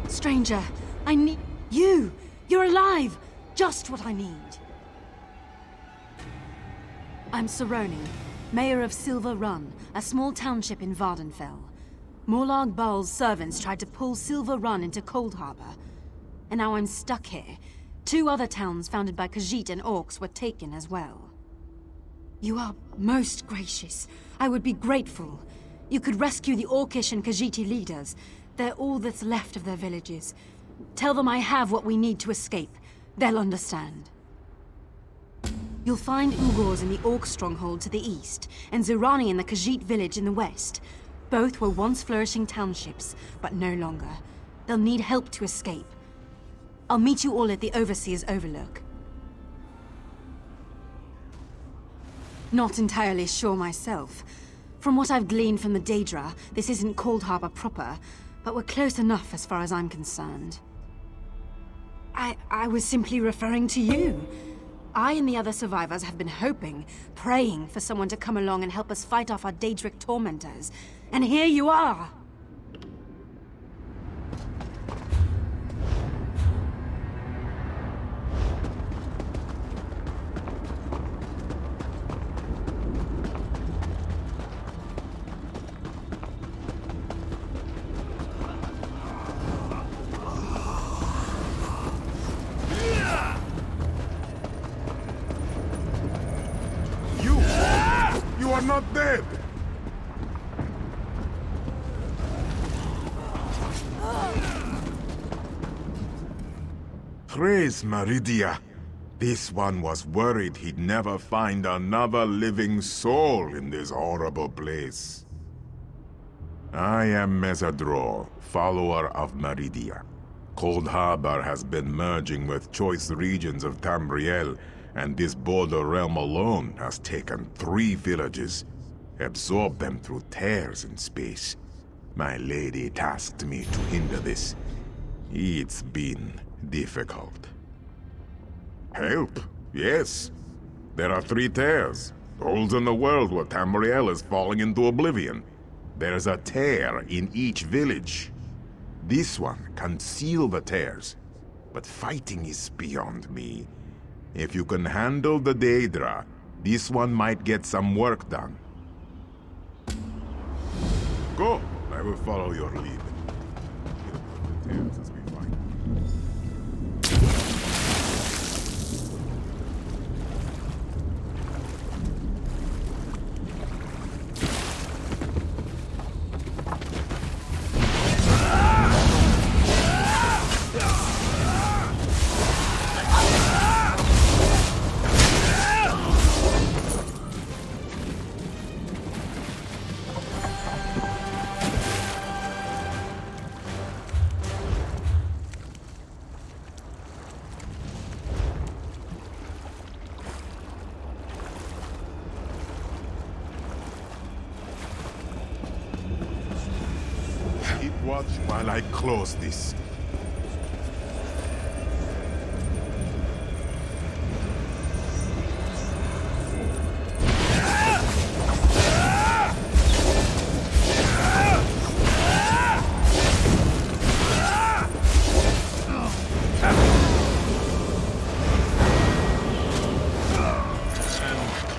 Stranger, I need you! You're alive! Just what I need. I'm Saroni, Mayor of Silver Run, a small township in Vardenfell. Morlag Baal's servants tried to pull Silver Run into Cold Harbor. And now I'm stuck here. 2 other towns founded by Khajiit and Orcs were taken as well. You are most gracious. I would be grateful. You could rescue the Orcish and Khajiiti leaders. They're all that's left of their villages. Tell them I have what we need to escape. They'll understand. You'll find Ugors in the Orc stronghold to the east, and Zurani in the Khajiit village in the west. Both were once flourishing townships, but no longer. They'll need help to escape. I'll meet you all at the Overseer's Overlook. Not entirely sure myself. From what I've gleaned from the Daedra, this isn't Cold Harbor proper, but we're close enough as far as I'm concerned. I was simply referring to you. I and the other survivors have been hoping, praying for someone to come along and help us fight off our Daedric tormentors. And here you are! You are not dead! Praise Meridia. This one was worried he'd never find another living soul in this horrible place. I am Mesadro, follower of Meridia. Cold Harbor has been merging with choice regions of Tamriel, and this border realm alone has taken 3 villages, absorbed them through tears in space. My lady tasked me to hinder this. It's been difficult. Help? Yes. There are 3 tears. Holes in the world where Tamriel is falling into oblivion. There's a tear in each village. This one can seal the tears, but fighting is beyond me. If you can handle the Daedra, this one might get some work done. Go! I will follow your lead. The tears as we fight. Watch while I close this.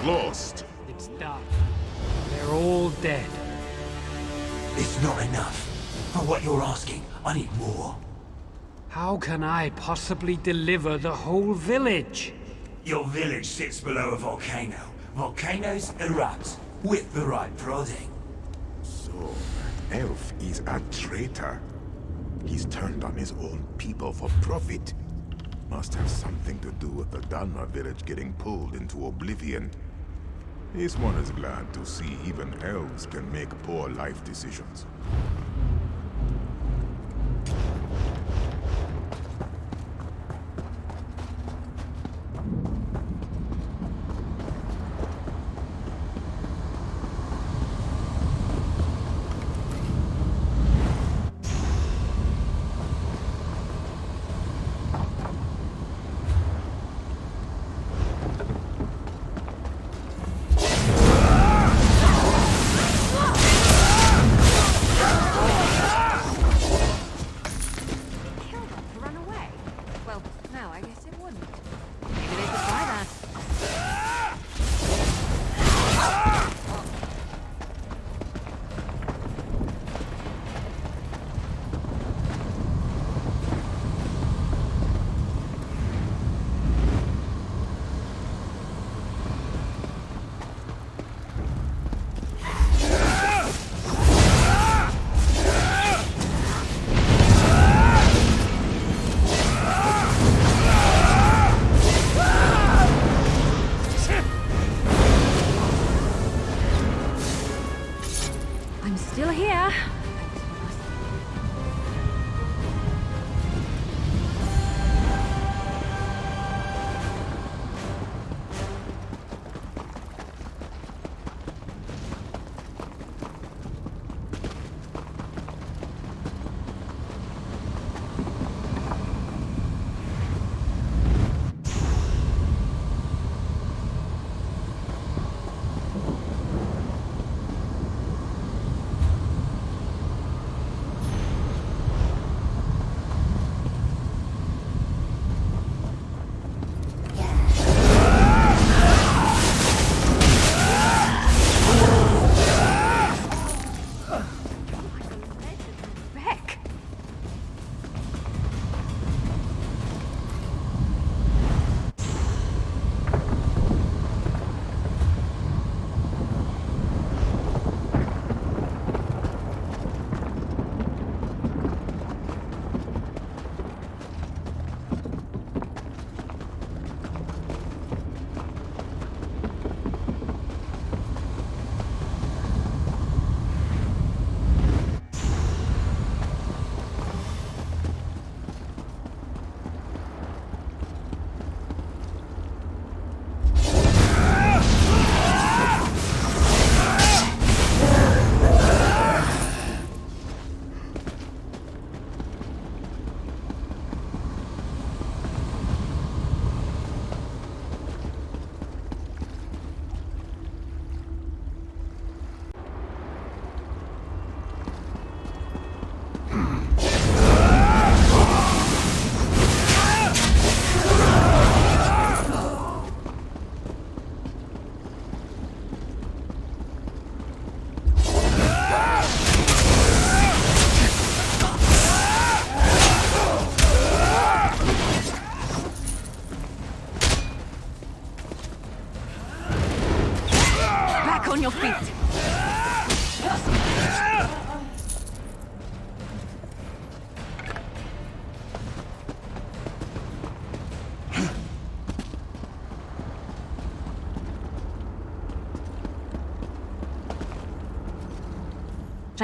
Closed. It's done. They're all dead. It's not enough. For what you're asking, I need more. How can I possibly deliver the whole village? Your village sits below a volcano. Volcanoes erupt with the right prodding. So, Elf is a traitor. He's turned on his own people for profit. Must have something to do with the Dharma village getting pulled into oblivion. This one is glad to see even elves can make poor life decisions.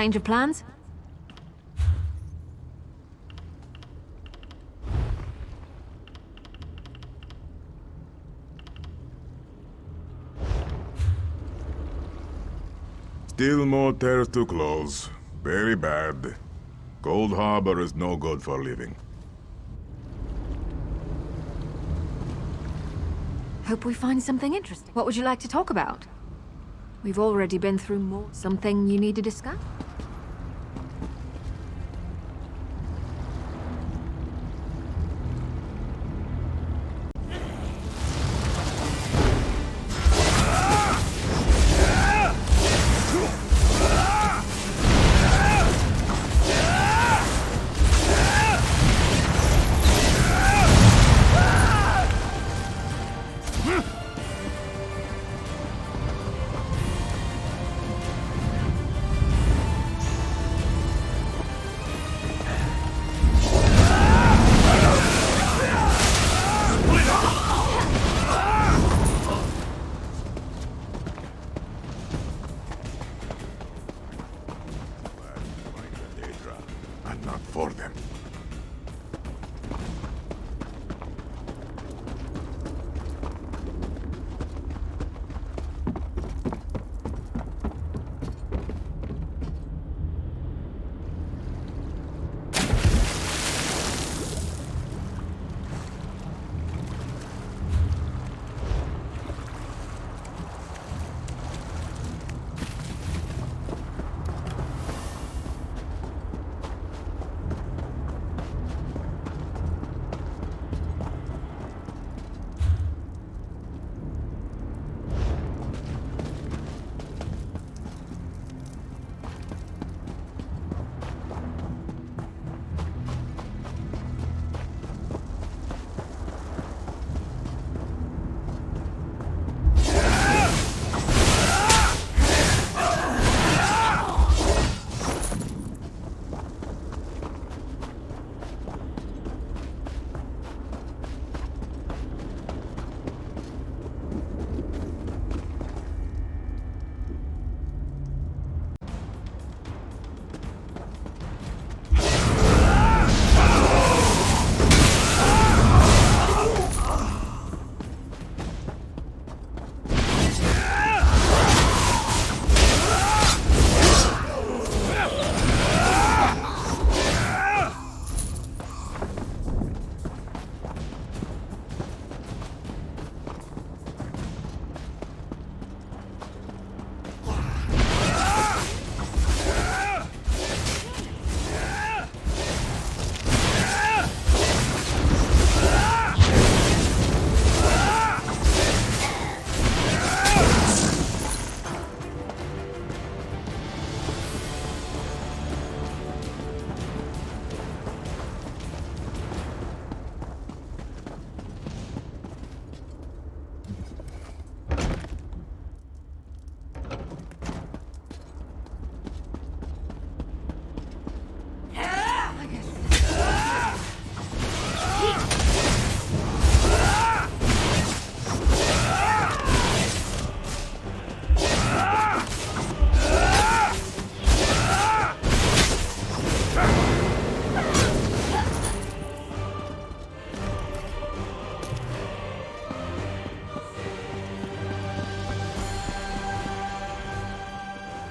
Change of plans? Still more tears to close. Very bad. Cold Harbor is no good for living. Hope we find something interesting. What would you like to talk about? We've already been through more. Something you need to discuss? And not for them.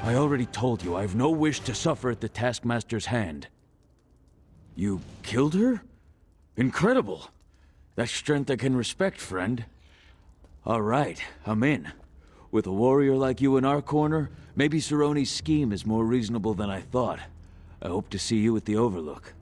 I already told you I have no wish to suffer at the Taskmaster's hand. You killed her? Incredible! That's strength I can respect, friend. All right, I'm in. With a warrior like you in our corner, maybe Cerrone's scheme is more reasonable than I thought. I hope to see you at the Overlook.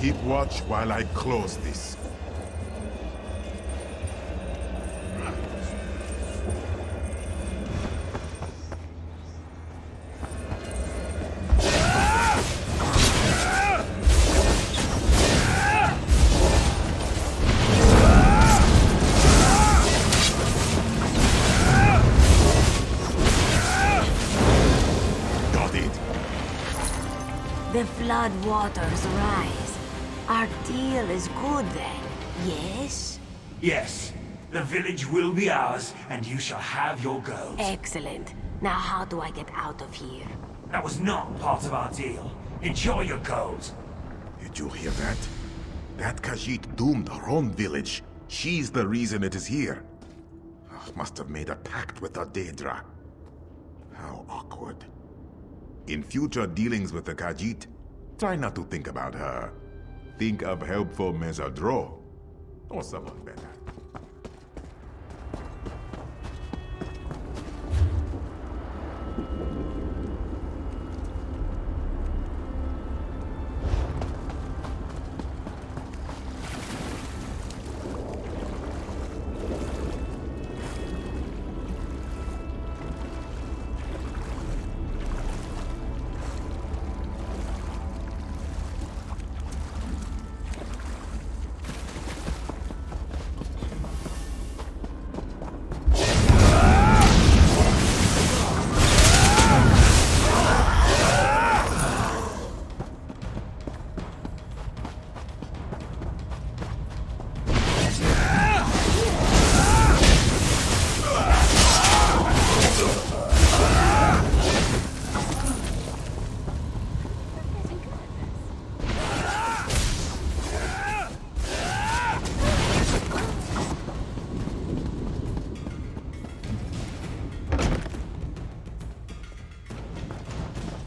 Keep watch while I close this. The flood waters rise. Our deal is good then, yes? Yes, the village will be ours, and you shall have your gold. Excellent. Now how do I get out of here? That was not part of our deal. Enjoy your gold. Did you hear that? That Khajiit doomed her own village. She's the reason it is here. Must have made a pact with the Daedra. How awkward. In future dealings with the Khajiit, try not to think about her. Think of helpful Mesadro, or someone better.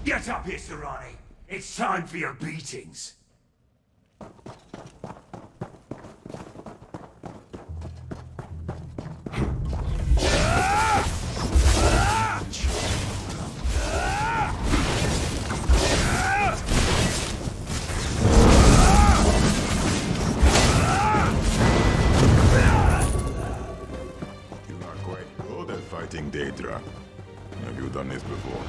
Get up here, Serrani. It's time for your beatings. You are quite good at fighting Daedra. Have you done this before?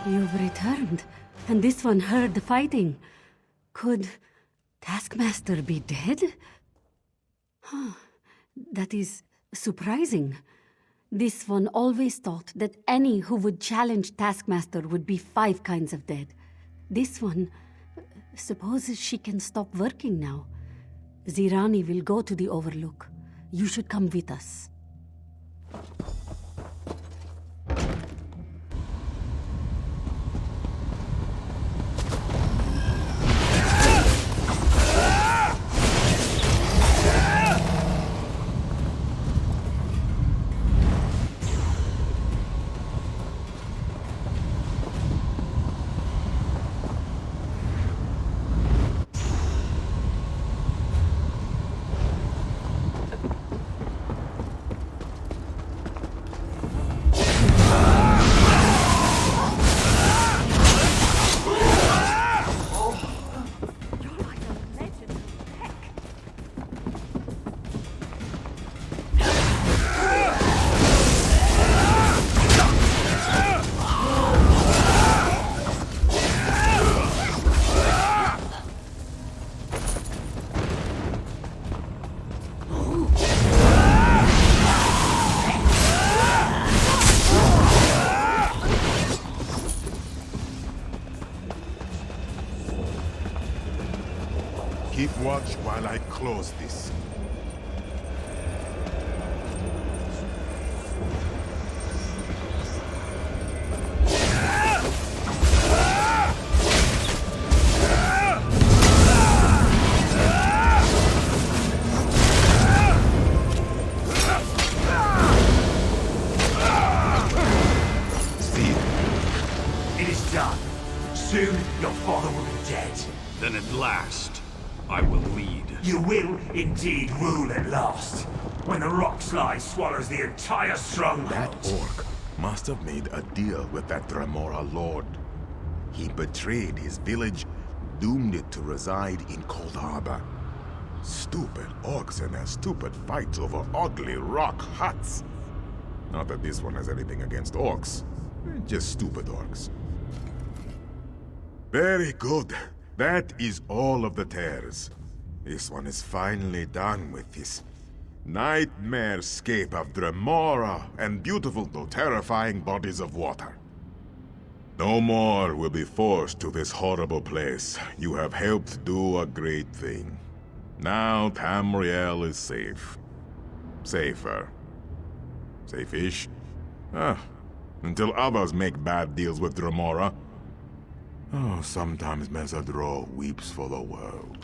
You've returned, and this one heard the fighting. Could Taskmaster be dead? Huh. That is surprising. This one always thought that any who would challenge Taskmaster would be 5 kinds of dead. This one supposes she can stop working now. Zirani will go to the Overlook. You should come with us. Keep watch while I close this. It is done. Soon, your father will be dead. Then at last, I will lead. You will indeed rule at last, when the rock slide swallows the entire stronghold. That orc must have made a deal with that Dremora lord. He betrayed his village doomed it to reside in Cold Harbor. Stupid orcs and their stupid fights over ugly rock huts. Not that this one has anything against orcs. Just stupid orcs. Very good. That is all of the tears. This one is finally done with this nightmare-scape of Dremora and beautiful though terrifying bodies of water. No more will be forced to this horrible place. You have helped do a great thing. Now Tamriel is safe. Safer. Safe-ish. Until others make bad deals with Dremora. Oh, sometimes Mesadro weeps for the world.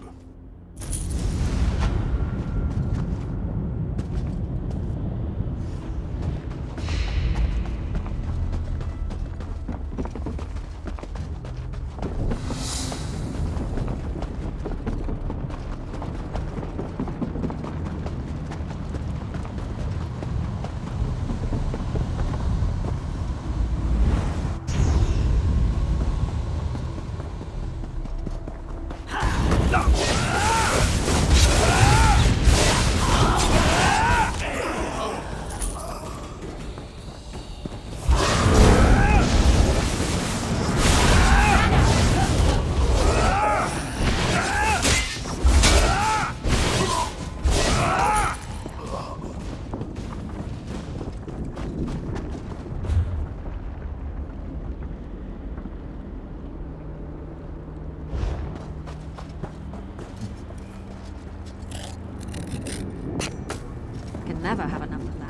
Can never have enough of that.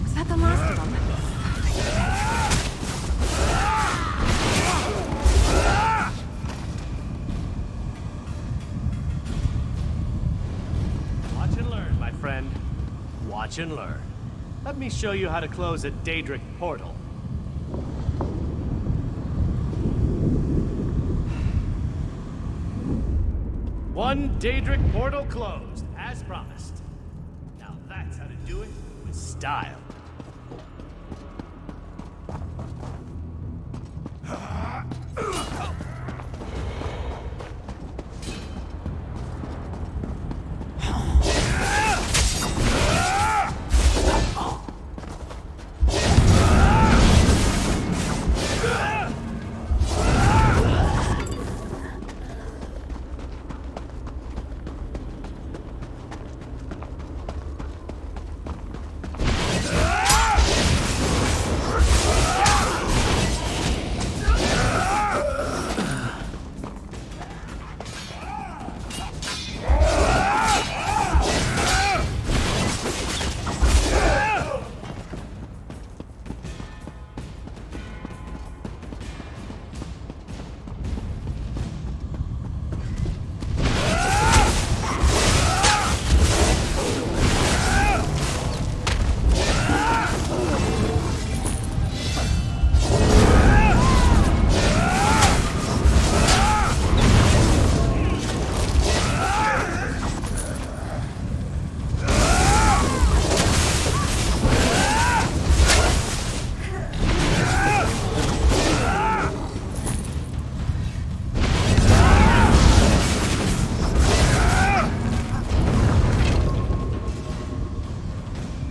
Was that the last of them? Watch and learn, my friend. Watch and learn. Let me show you how to close a Daedric portal. One Daedric portal closed, as promised. Now that's how to do it with style.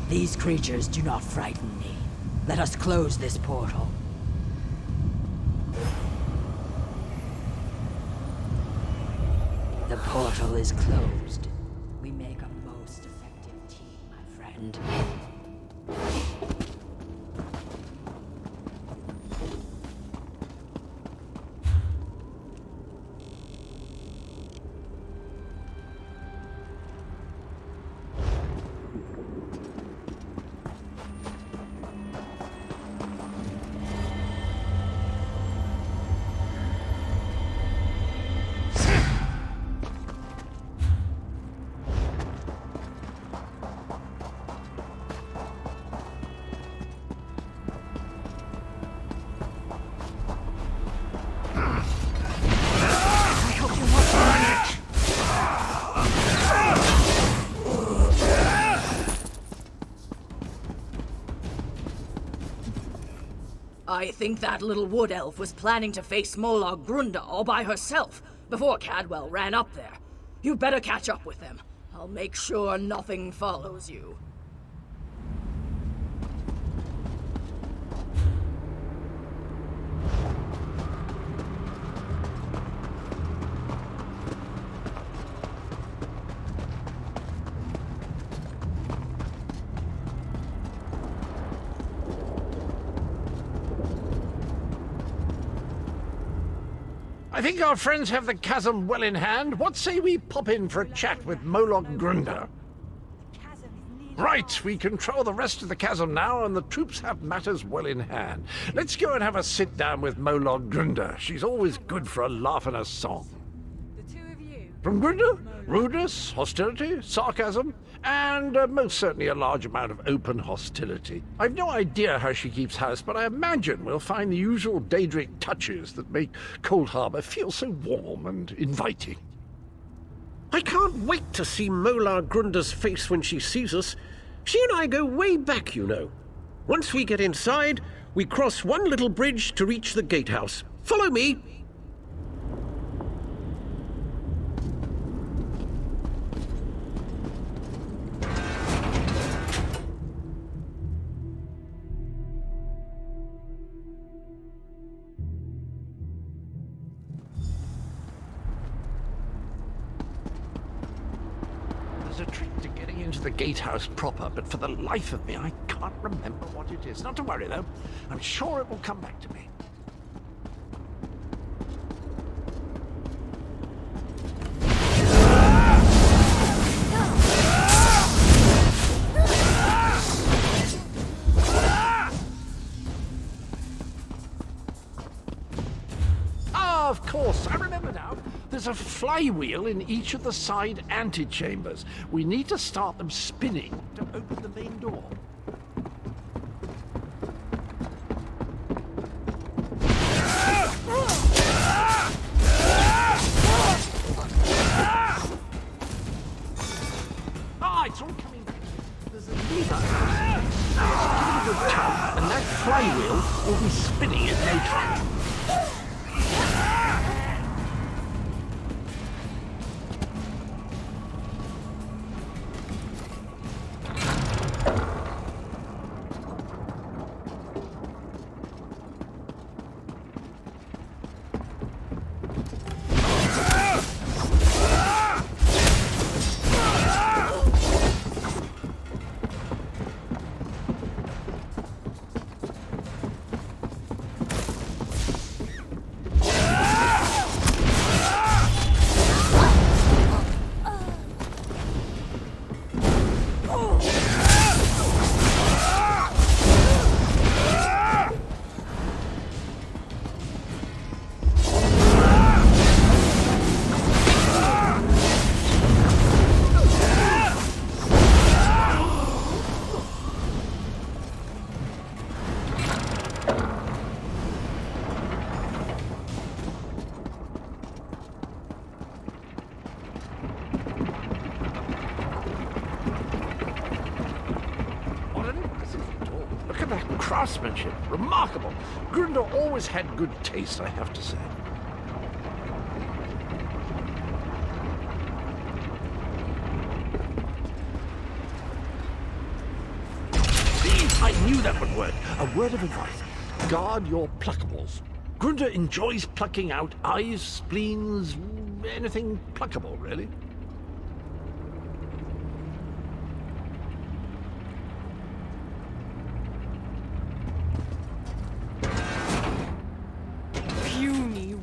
These creatures do not frighten me. Let us close this portal. The portal is closed. We make a most effective team, my friend. I think that little wood elf was planning to face Molag Grunda all by herself before Cadwell ran up there. You'd better catch up with them. I'll make sure nothing follows you. I think our friends have the chasm well in hand. What say we pop in for a chat with Molag Grunda? Right, we control the rest of the chasm now, and the troops have matters well in hand. Let's go and have a sit down with Molag Grunda. She's always good for a laugh and a song. From Grunda, rudeness, hostility, sarcasm, and most certainly a large amount of open hostility. I've no idea how she keeps house, but I imagine we'll find the usual Daedric touches that make Cold Harbor feel so warm and inviting. I can't wait to see Molag Grunda's face when she sees us. She and I go way back, you know. Once we get inside, we cross one little bridge to reach the gatehouse. Follow me! There's a trick to getting into the gatehouse proper, but for the life of me, I can't remember what it is. Not to worry, though. I'm sure it will come back to me. Ah, of course, I remember now. There's a flywheel in each of the side antechambers. We need to start them spinning to open the main door. Ah, it's all coming back. There's a lever. Give it a good tug, and that flywheel will be spinning in no time. Craftsmanship, remarkable. Grunda always had good taste, I have to say. See, I knew that would work. A word of advice. Guard your pluckables. Grunda enjoys plucking out eyes, spleens, anything pluckable, really.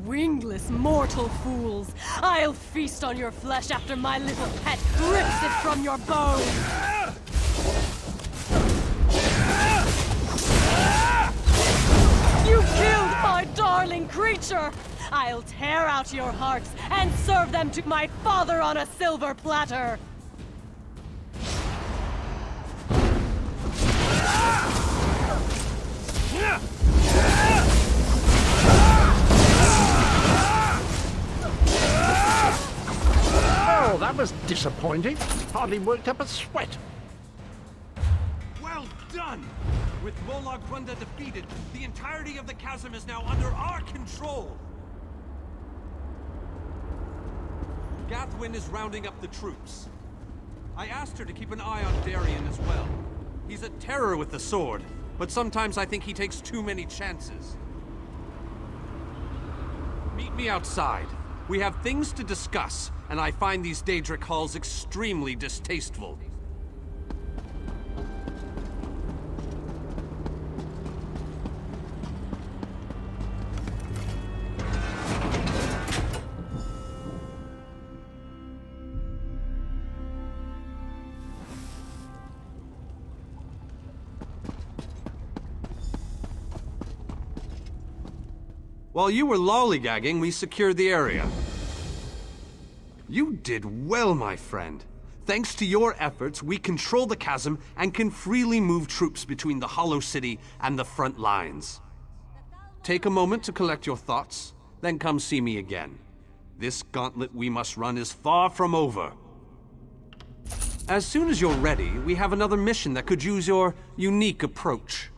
Wingless mortal fools! I'll feast on your flesh after my little pet rips it from your bone! You killed my darling creature! I'll tear out your hearts and serve them to my father on a silver platter! Oh, that was disappointing. Hardly worked up a sweat. Well done! With Molag Grunda defeated, the entirety of the chasm is now under our control! Gathwin is rounding up the troops. I asked her to keep an eye on Darien as well. He's a terror with the sword, but sometimes I think he takes too many chances. Meet me outside. We have things to discuss, and I find these Daedric halls extremely distasteful. While you were lollygagging, we secured the area. You did well, my friend. Thanks to your efforts, we control the chasm and can freely move troops between the Hollow City and the front lines. Take a moment to collect your thoughts, then come see me again. This gauntlet we must run is far from over. As soon as you're ready, we have another mission that could use your unique approach.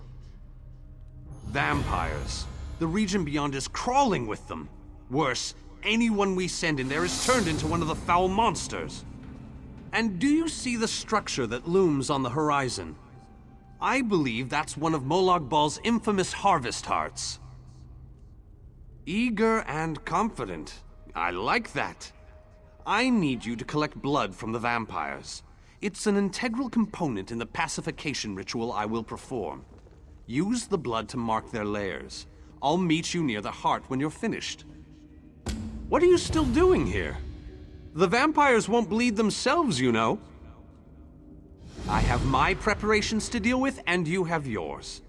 Vampires. The region beyond is crawling with them. Worse, anyone we send in there is turned into one of the foul monsters. And do you see the structure that looms on the horizon? I believe that's one of Molag Bal's infamous harvest hearts. Eager and confident. I like that. I need you to collect blood from the vampires. It's an integral component in the pacification ritual I will perform. Use the blood to mark their lairs. I'll meet you near the heart when you're finished. What are you still doing here? The vampires won't bleed themselves, you know. I have my preparations to deal with, and you have yours.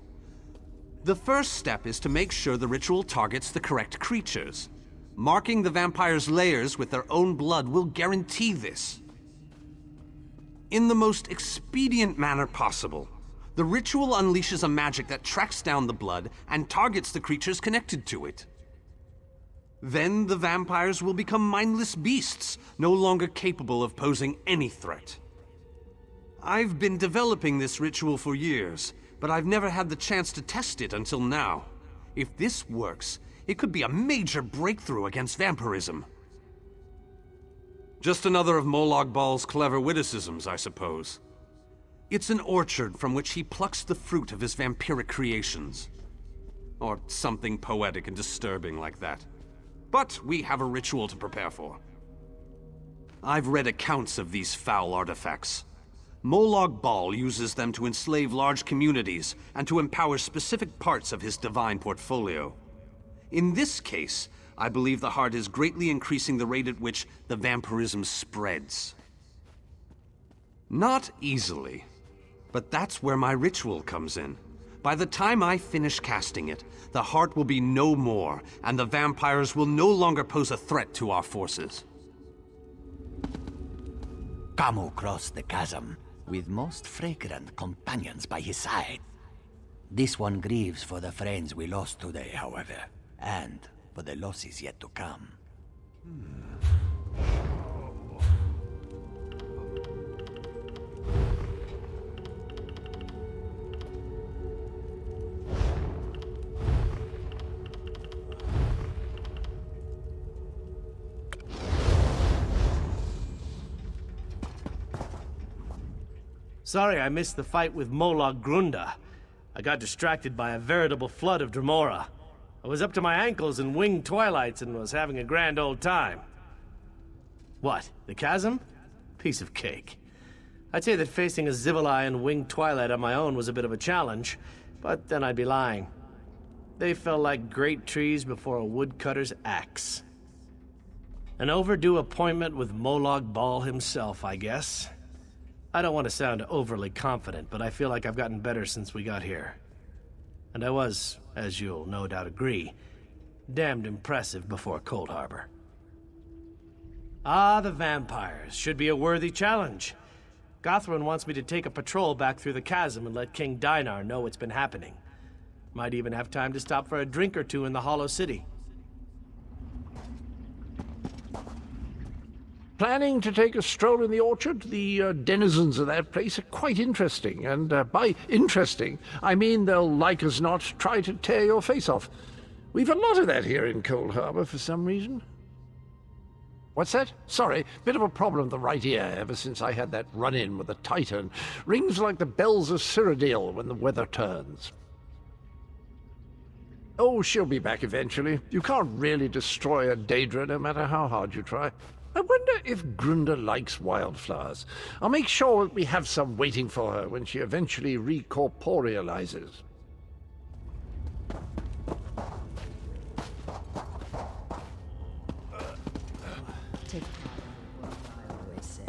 The first step is to make sure the ritual targets the correct creatures. Marking the vampires' lairs with their own blood will guarantee this. In the most expedient manner possible, the ritual unleashes a magic that tracks down the blood and targets the creatures connected to it. Then the vampires will become mindless beasts, no longer capable of posing any threat. I've been developing this ritual for years, but I've never had the chance to test it until now. If this works, it could be a major breakthrough against vampirism. Just another of Molag Bal's clever witticisms, I suppose. It's an orchard from which he plucks the fruit of his vampiric creations. Or something poetic and disturbing like that. But we have a ritual to prepare for. I've read accounts of these foul artifacts. Molag Bal uses them to enslave large communities and to empower specific parts of his divine portfolio. In this case, I believe the heart is greatly increasing the rate at which the vampirism spreads. Not easily. But that's where my ritual comes in. By the time I finish casting it, the heart will be no more, and the vampires will no longer pose a threat to our forces. Come across the chasm, with most fragrant companions by his side. This one grieves for the friends we lost today, however, and for the losses yet to come. Sorry I missed the fight with Molag Grunda. I got distracted by a veritable flood of Dremora. I was up to my ankles in winged twilights and was having a grand old time. What, the chasm? Piece of cake. I'd say that facing a Zivalai and winged twilight on my own was a bit of a challenge, but then I'd be lying. They fell like great trees before a woodcutter's axe. An overdue appointment with Molag Bal himself, I guess. I don't want to sound overly confident, but I feel like I've gotten better since we got here. And I was, as you'll no doubt agree, damned impressive before Cold Harbor. Ah, the vampires. Should be a worthy challenge. Gothrin wants me to take a patrol back through the chasm and let King Dinar know what's been happening. Might even have time to stop for a drink or two in the Hollow City. Planning to take a stroll in the orchard? The denizens of that place are quite interesting, and by interesting, I mean they'll, like as not, try to tear your face off. We've a lot of that here in Cold Harbor for some reason. What's that? Sorry, bit of a problem with the right ear ever since I had that run-in with the Titan. Rings like the bells of Cyrodiil when the weather turns. Oh, she'll be back eventually. You can't really destroy a Daedra no matter how hard you try. I wonder if Grunda likes wildflowers. I'll make sure that we have some waiting for her when she eventually recorporealizes. Take part in the work, I always say.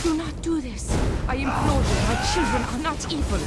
Do not do this. I implore you, my children are not evil.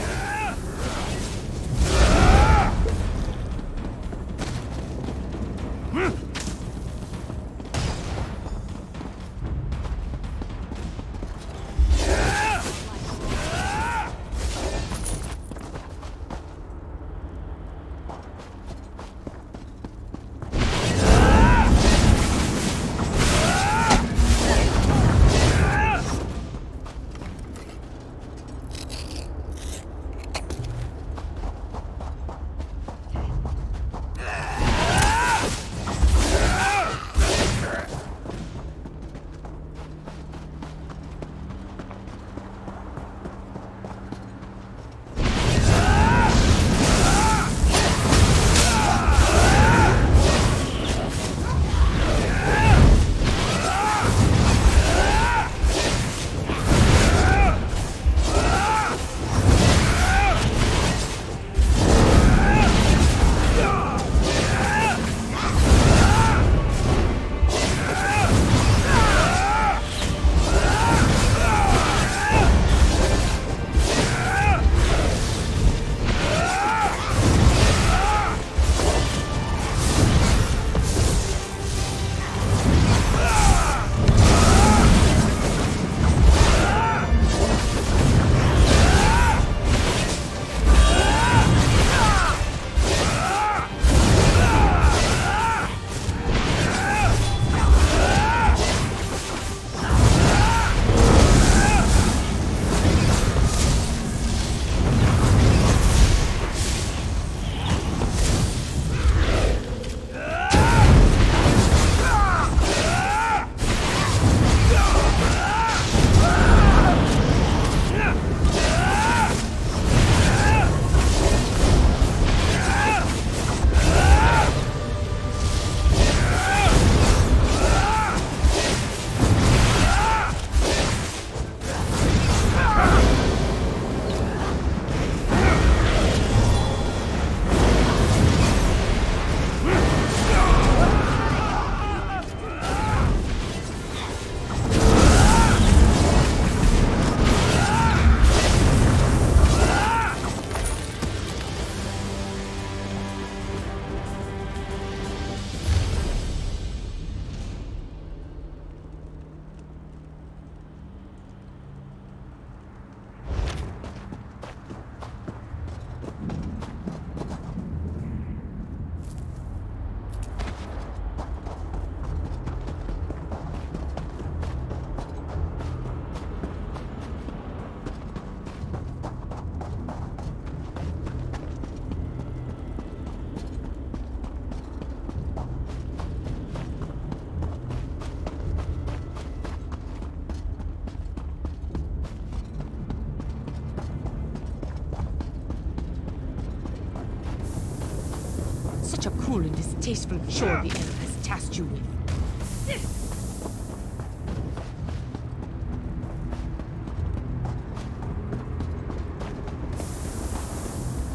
Such a cruel and distasteful chore the elf has tasked you with.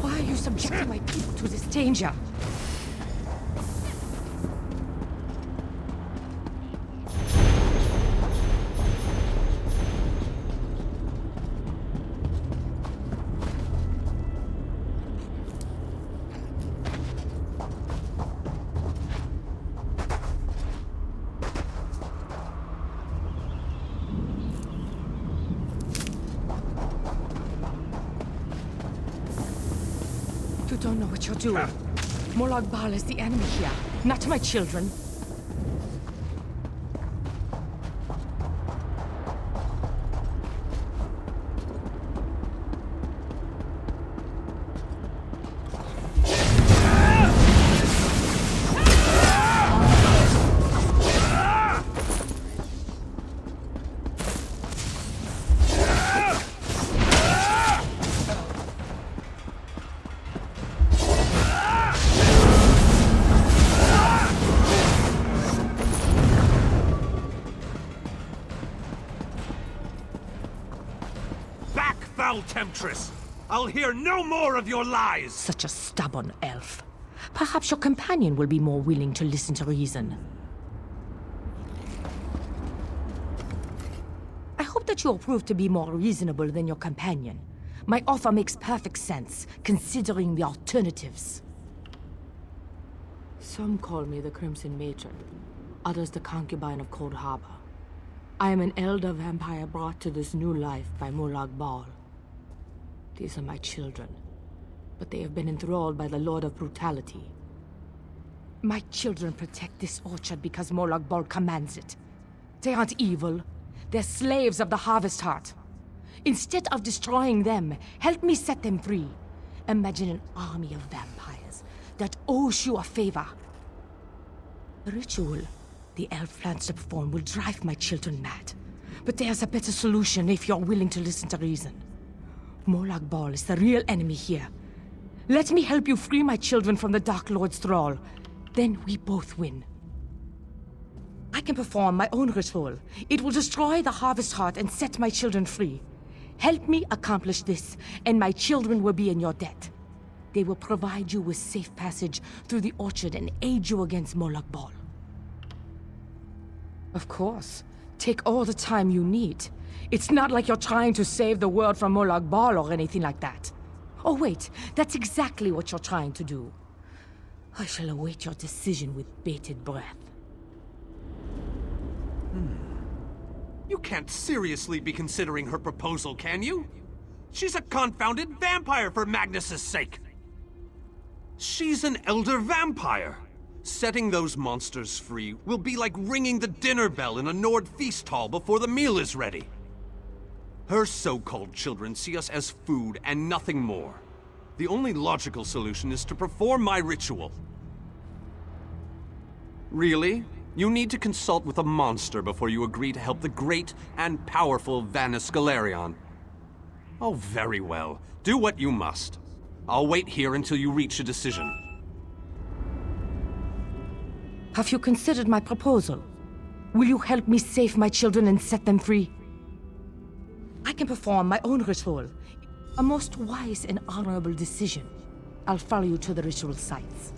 Why are you subjecting my people to this danger? don't know what you're doing. Morlock Bal is the enemy here, not my children. Temptress! I'll hear no more of your lies! Such a stubborn elf. Perhaps your companion will be more willing to listen to reason. I hope that you'll prove to be more reasonable than your companion. My offer makes perfect sense, considering the alternatives. Some call me the Crimson Matron, others the concubine of Cold Harbor. I am an elder vampire brought to this new life by Morlock Bal. These are my children, but they have been enthralled by the Lord of Brutality. My children protect this orchard because Morlock Bal commands it. They aren't evil. They're slaves of the Harvest Heart. Instead of destroying them, help me set them free. Imagine an army of vampires that owes you a favor. The ritual the elf plans to perform will drive my children mad. But there's a better solution if you're willing to listen to reason. Morlock Bal is the real enemy here. Let me help you free my children from the Dark Lord's thrall. Then we both win. I can perform my own ritual. It will destroy the Harvest Heart and set my children free. Help me accomplish this, and my children will be in your debt. They will provide you with safe passage through the orchard and aid you against Morlock Bal. Of course. Take all the time you need. It's not like you're trying to save the world from Morlock Bal or anything like that. Oh wait, that's exactly what you're trying to do. I shall await your decision with bated breath. You can't seriously be considering her proposal, can you? She's a confounded vampire, for Magnus's sake! She's an elder vampire! Setting those monsters free will be like ringing the dinner bell in a Nord feast hall before the meal is ready. Her so-called children see us as food and nothing more. The only logical solution is to perform my ritual. Really? You need to consult with a monster before you agree to help the great and powerful Vanus Galerion. Oh, very well. Do what you must. I'll wait here until you reach a decision. Have you considered my proposal? Will you help me save my children and set them free? I can perform my own ritual. A most wise and honorable decision. I'll follow you to the ritual sites.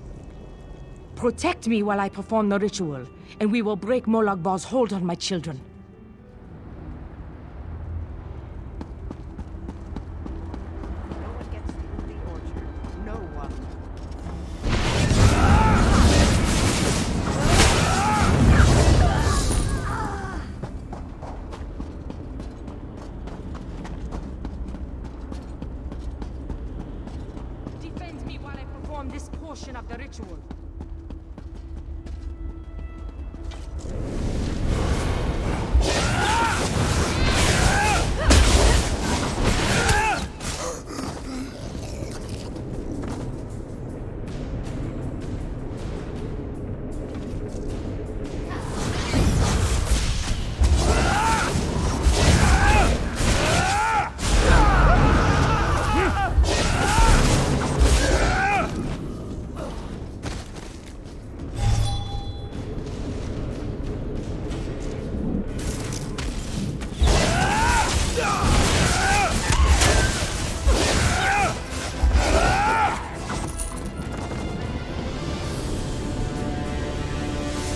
Protect me while I perform the ritual, and we will break Morlock Bal's hold on my children. No one gets through the orchard. No one. Defend me while I perform this portion of the ritual.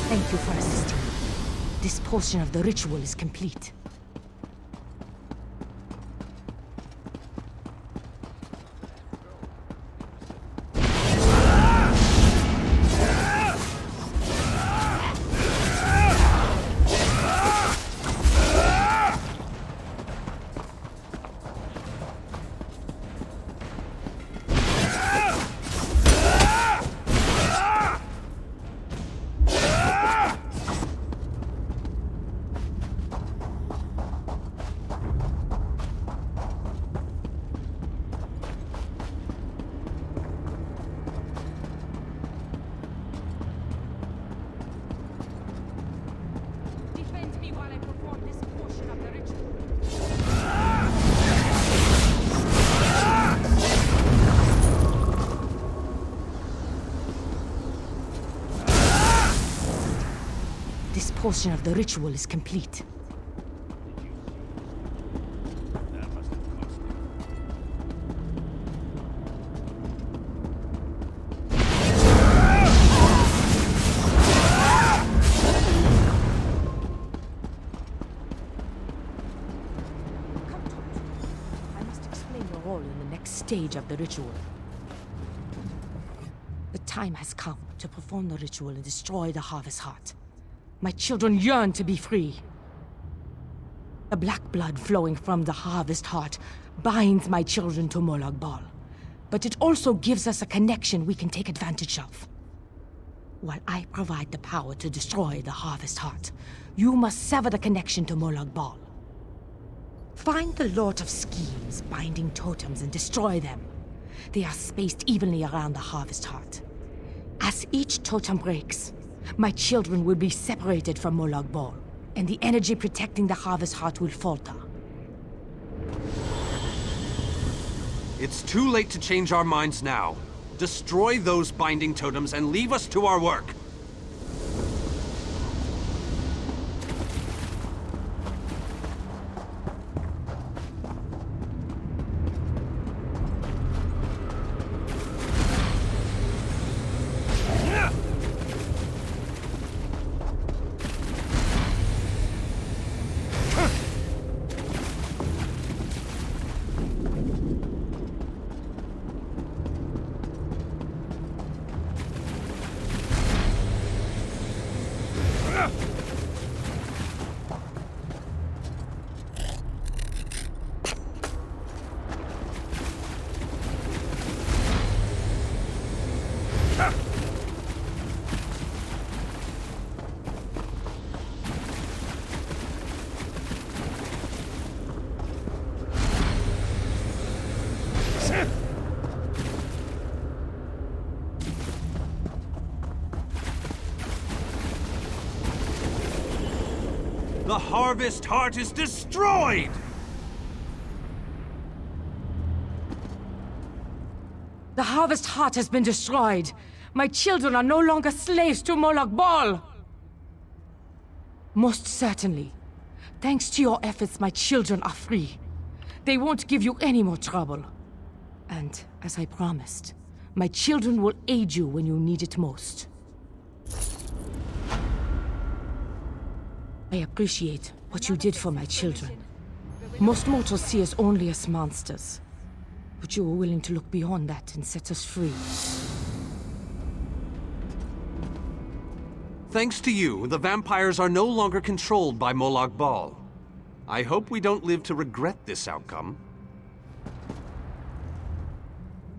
Thank you for assisting me. This portion of the ritual is complete. this portion of the ritual is complete. Stage of the ritual. The time has come to perform the ritual and destroy the Harvest Heart. My children yearn to be free. The black blood flowing from the Harvest Heart binds my children to Molag Bal, but it also gives us a connection we can take advantage of. While I provide the power to destroy the Harvest Heart, you must sever the connection to Molag Bal. Find the Lord of Schemes binding totems and destroy them. They are spaced evenly around the Harvest Heart. As each totem breaks, my children will be separated from Molag Bal, and the energy protecting the Harvest Heart will falter. It's too late to change our minds now. Destroy those binding totems and leave us to our work. The Harvest Heart is destroyed! The Harvest Heart has been destroyed. My children are no longer slaves to Molag Bal. Most certainly. Thanks to your efforts, my children are free. They won't give you any more trouble. And, as I promised, my children will aid you when you need it most. I appreciate what you did for my children. Most mortals see us only as monsters. But you were willing to look beyond that and set us free. Thanks to you, the vampires are no longer controlled by Molag Bal. I hope we don't live to regret this outcome.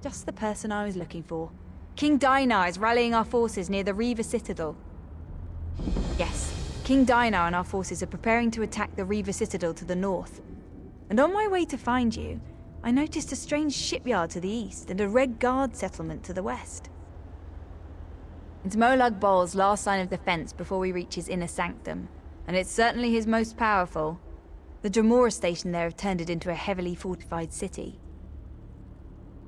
Just the person I was looking for. King Dainar is rallying our forces near the Reaver Citadel. Yes, King Dainar and our forces are preparing to attack the Reaver Citadel to the north. And on my way to find you, I noticed a strange shipyard to the east and a Red Guard settlement to the west. It's Molag Bal's last line of defense before we reach his inner sanctum, and it's certainly his most powerful. The Dremora station there have turned it into a heavily fortified city.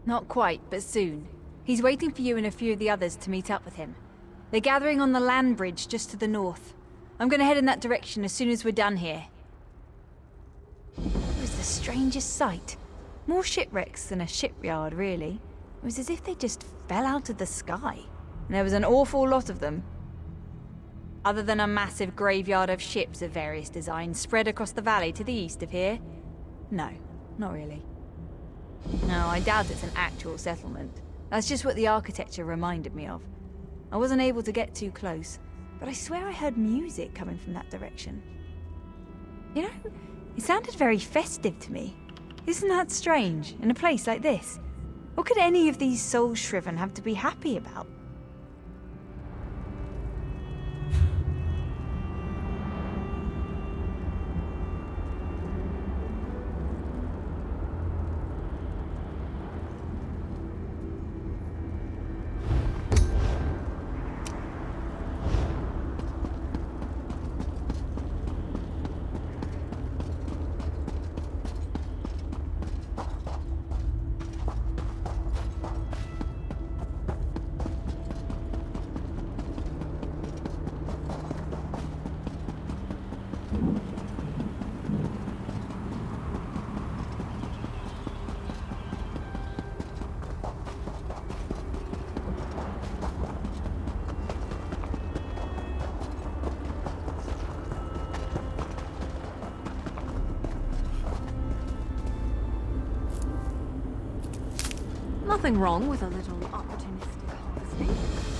Not quite, but soon. He's waiting for you and a few of the others to meet up with him. They're gathering on the land bridge just to the north. I'm gonna head in that direction as soon as we're done here. It was the strangest sight. More shipwrecks than a shipyard, really. It was as if they just fell out of the sky. And there was an awful lot of them. Other than a massive graveyard of ships of various designs spread across the valley to the east of here. No, not really. No, I doubt it's an actual settlement. That's just what the architecture reminded me of. I wasn't able to get too close, but I swear I heard music coming from that direction. You know, it sounded very festive to me. Isn't that strange, in a place like this? What could any of these soul-shriven have to be happy about? Nothing wrong with a little opportunistic harvesting.